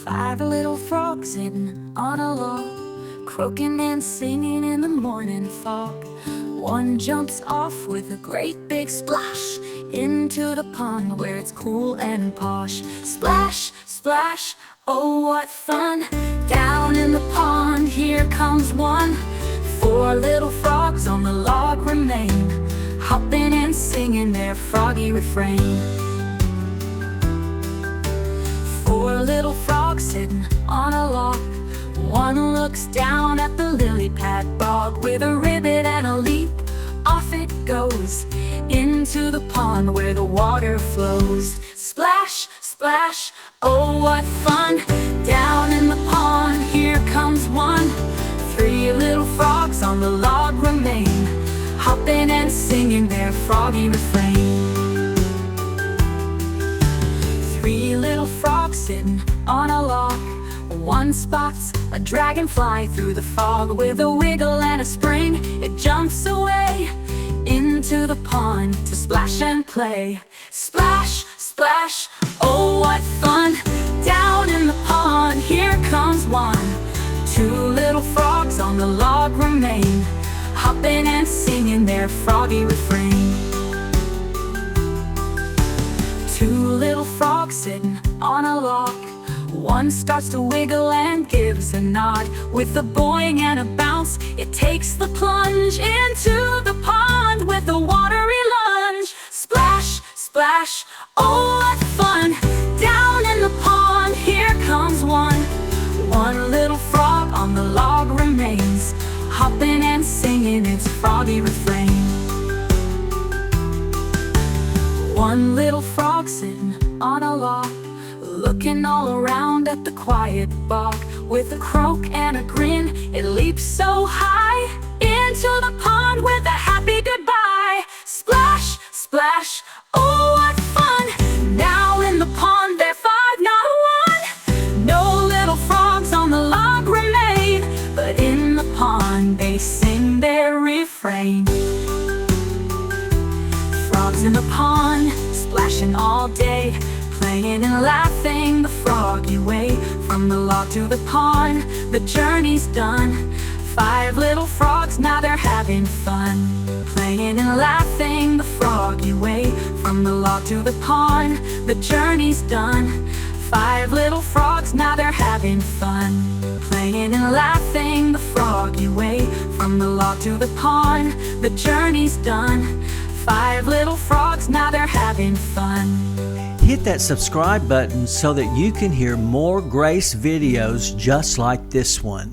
5 little frogs sitting on a log, croaking and singing in the morning fog. One jumps off with a great big splash into the pond where it's cool and posh. Splash, splash, oh what fun! Down in the pond, here comes one. 4 little frogs on the log remain, hopping and singing their froggy refrain. 4 little frogs sitting on a log. One looks down at the lily pad bog. With a ribbit and a leap, off it goes into the pond where the water flows. Splash, splash, oh what fun! Down in the pond, here comes one. 3 little frogs on the log remain, hopping and singing their froggy refrain. 3 little frogs sitting on a log. One spots a dragonfly through the fog. With a wiggle and a spring, it jumps away into the pond to splash and play. Splash, splash, oh what fun! Down in the pond, here comes one. 2 little frogs on the log remain, hopping and singing their froggy refrain. 2 little frogs sitting on a log. One starts to wiggle and gives a nod. With a boing and a bounce, it takes the plunge into the pond with a watery lunge. Splash, splash, oh what fun! Down in the pond, here comes one. 1 little frog on the log remains, hopping and singing its froggy refrain. 1 little frog sitting on a log, looking all around at the quiet bog. With a croak and a grin, it leaps so high into the pond with a happy goodbye. Splash, splash, oh what fun! Now in the pond they're 5, not 1. No little frogs on the log remain, but in the pond they sing their refrain. Frogs in the pond, splashing all day, playing and laughing the froggy way. From the log to the pond, the journey's done. 5 little frogs, now they're having fun, playing and laughing the froggy way. From the log to the pond, the journey's done. 5 little frogs, now they're having fun, playing and laughing the froggy way. From the log to the pond, the journey's done. 5 little frogs, now they're having fun. Hit that subscribe button so that you can hear more Grace videos just like this one.